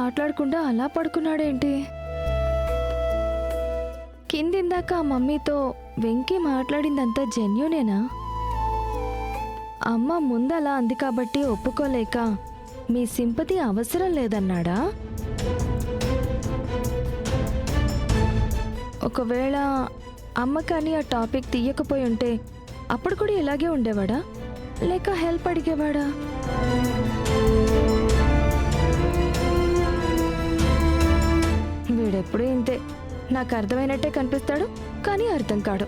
మాట్లాడకుండా అలా పడుకున్నాడేంటి? కిందిందాక ఆ మమ్మీతో వెంకీ మాట్లాడిందంతా జెన్యూనేనా? అమ్మ ముందలా అంది కాబట్టి ఒప్పుకోలేక మీ సింపతి అవసరం లేదన్నాడా? ఒకవేళ అమ్మ కానీ ఆ టాపిక్ తీయకపోయి ఉంటే అప్పుడు కూడా ఇలాగే ఉండేవాడా, లేక హెల్ప్ అడిగేవాడా? వీడెప్పుడు ఇంతే, నాకు అర్థమైనట్టే కనిపిస్తాడు కానీ అర్థం కాడు.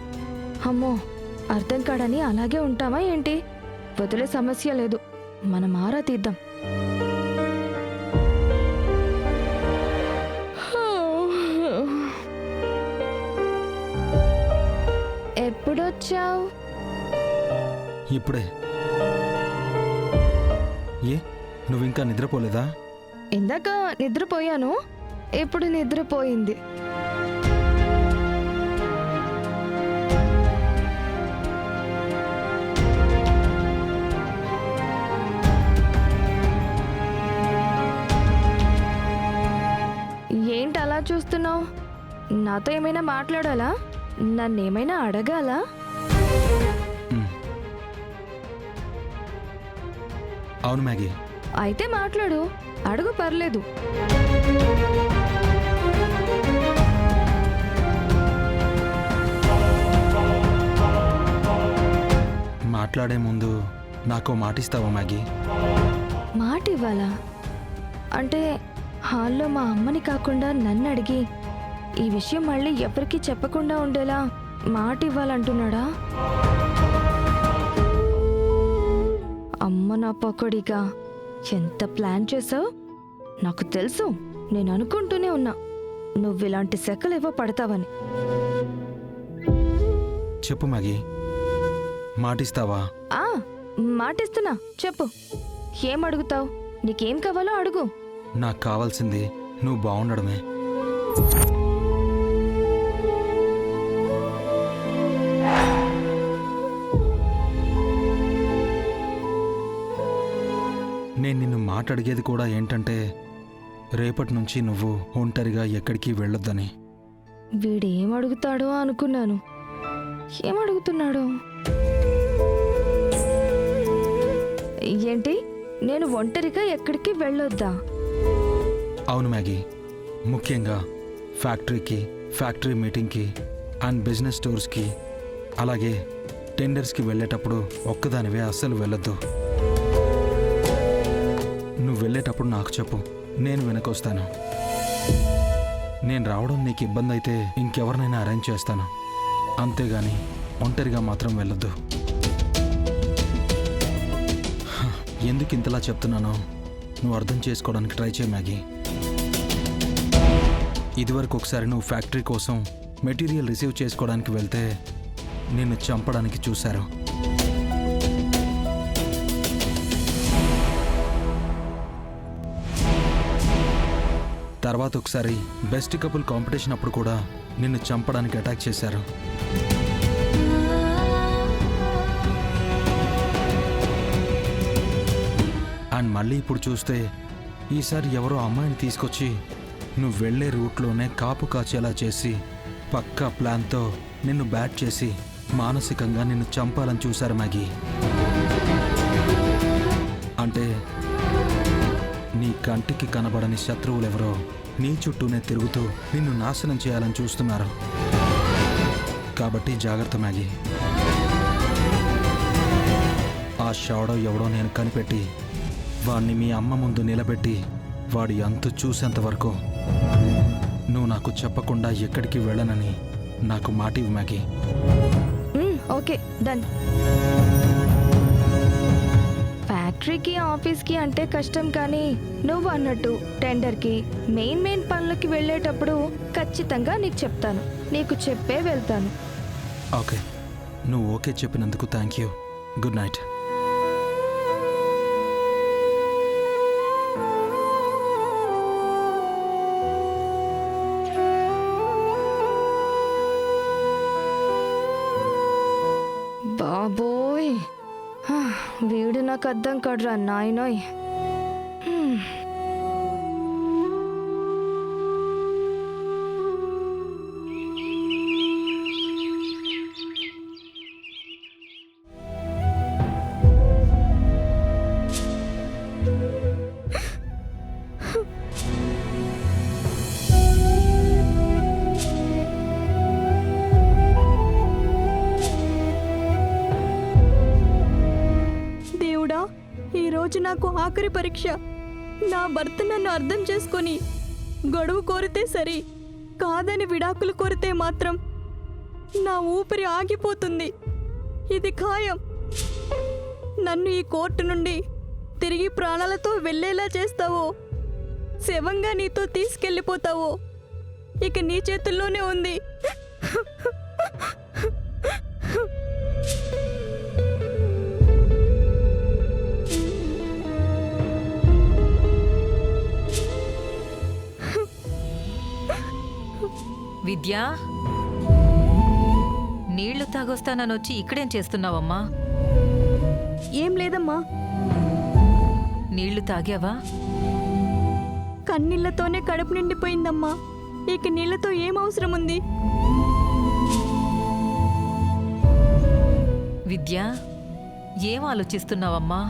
అమ్మో, అర్థం కాడని అలాగే ఉంటామా ఏంటి? వదిలే సమస్య లేదు, మనం ఆరా తీద్దాం. ఎప్పుడొచ్చావు? ఇప్పుడే. ఏ, నువ్వింకా నిద్రపోలేదా? ఇందాక నిద్రపోయాను, ఇప్పుడు నిద్రపోయింది. ఏంటి అలా చూస్తున్నావు? నాతో ఏమైనా మాట్లాడాలా? నన్నేమైనా అడగాలా? అవును మ్యాగీ. అయితే మాట్లాడు, అడుగు, పర్లేదు. మాట్లాడే ముందు నాకు మాటిస్తావా మ్యాగీ? మాట ఇవ్వాలా? అంటే హాల్లో మా అమ్మని కాకుండా నన్ను అడిగి ఈ విషయం మళ్ళీ ఎవరికీ చెప్పకుండా ఉండేలా మాట ఇవ్వాలంటున్నాడా? అమ్మ నా పకోడిగా, ఎంత ప్లాన్ చేసావు? నాకు తెలుసు, నేను అనుకుంటూనే ఉన్నా నువ్విలాంటి సెకలేవో పడతావని. చెప్పు మ్యాగీ, మాటిస్తావా? మాటిస్తున్నా, చెప్పు. ఏం అడుగుతావు? నీకేం కావాలో అడుగు. నాకు కావాల్సింది నువ్వు బాగుండడమే. నేను నిన్ను మాట అడిగేది కూడా ఏంటంటే, రేపటి నుంచి నువ్వు ఒంటరిగా ఎక్కడికి వెళ్ళొద్దని. వీడేం అడుగుతాడో అనుకున్నాను. ఏమడుగుతున్నాడు? ఏంటి, నేను ఒంటరిగా ఎక్కడికి వెళ్ళొద్దా? అవును మ్యాగీ, ముఖ్యంగా ఫ్యాక్టరీకి, ఫ్యాక్టరీ మీటింగ్కి అండ్ బిజినెస్ టూర్స్కి, అలాగే టెండర్స్కి వెళ్ళేటప్పుడు ఒక్కదానివే అస్సలు వెళ్ళొద్దు. నువ్వు వెళ్ళేటప్పుడు నాకు చెప్పు, నేను వెనకొస్తాను. నేను రావడం నీకు ఇబ్బంది అయితే ఇంకెవరినైనా అరేంజ్ చేస్తాను, అంతేగాని ఒంటరిగా మాత్రం వెళ్ళొద్దు. ఎందుకు ఇంతలా చెప్తున్నానో నువ్వు అర్థం చేసుకోవడానికి ట్రై చేయి మ్యాగీ. ఇదివరకు ఒకసారి నువ్వు ఫ్యాక్టరీ కోసం మెటీరియల్ రిసీవ్ చేసుకోవడానికి వెళ్తే నిన్ను చంపడానికి చూశారు. తర్వాత ఒకసారి బెస్ట్ కపుల్ కాంపిటీషన్ అప్పుడు కూడా నిన్ను చంపడానికి అటాక్ చేశారు. అండ్ మళ్ళీ ఇప్పుడు చూస్తే ఈసారి ఎవరో అమ్మాయిని తీసుకొచ్చి నువ్వు వెళ్లే రూట్లోనే కాపు కాచేలా చేసి పక్కా ప్లాన్తో నిన్ను బ్యాట్ చేసి మానసికంగా నిన్ను చంపాలని చూశారు మ్యాగీ. అంటే నీ కంటికి కనబడని శత్రువులెవరో నీ చుట్టూనే తిరుగుతూ నిన్ను నాశనం చేయాలని చూస్తున్నారు. కాబట్టి జాగ్రత్త మ్యాగీ. ఆ షాడో ఎవడో నేను కనిపెట్టి వాణ్ణి మీ అమ్మ ముందు నిలబెట్టి వాడి అంతు చూసేంత వరకు నువ్వు నాకు చెప్పకుండా ఎక్కడికి వెళ్ళనని నాకు మాటివ్వు మ్యాగీ. Okay, done. ఫ్యాక్టరీకి, ఆఫీస్కి అంటే కష్టం, కానీ నువ్వు అన్నట్టు టెండర్కి, మెయిన్ పనులకి వెళ్ళేటప్పుడు ఖచ్చితంగా నీకు చెప్తాను. నీకు చెప్పే వెళ్తాను. ఓకే, నువ్వు ఓకే చెప్పినందుకు థ్యాంక్ యూ. Good night. బాబోయ్, వీడు నాకు అర్థం కాడురా నాయనోయ్. నాకు ఆఖరి పరీక్ష. నా భర్త నన్ను అర్థం చేసుకొని గడువు కోరితే సరి, కాదని విడాకులు కోరితే మాత్రం నా ఊపిరి ఆగిపోతుంది. ఇది ఖాయం. నన్ను ఈ కోర్టు నుండి తిరిగి ప్రాణాలతో వెళ్ళేలా చేస్తావో, శవంగా నీతో తీసుకెళ్ళిపోతావో ఇక నీ చేతుల్లోనే ఉంది. విద్యా, నీళ్లు తాగొస్తానొచ్చి ఇక్కడేం చేస్తున్నావమ్మా? ఏం లేదమ్మా, నీళ్లు తాగావా? కన్నీళ్లతోనే కడుపు నిండిపోయిందమ్మా. ఇక నీళ్లతో ఏం అవసరం ఉంది? విద్యా, ఏం ఆలోచిస్తున్నావమ్మా?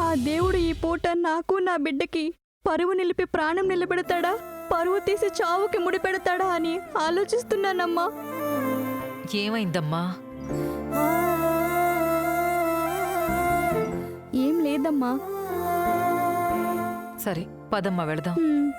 ఆ దేవుడు ఈ పూట నాకు నా బిడ్డకి పరువు నిలిపి ప్రాణం నిలబెడతాడా, పరువు తీసి చావుకి ముడిపెడతాడా అని ఆలోచిస్తున్నానమ్మా. ఏమైందమ్మా? ఏం లేదమ్మా. సరే పదమ్మా వెళదాం. హ్మ్.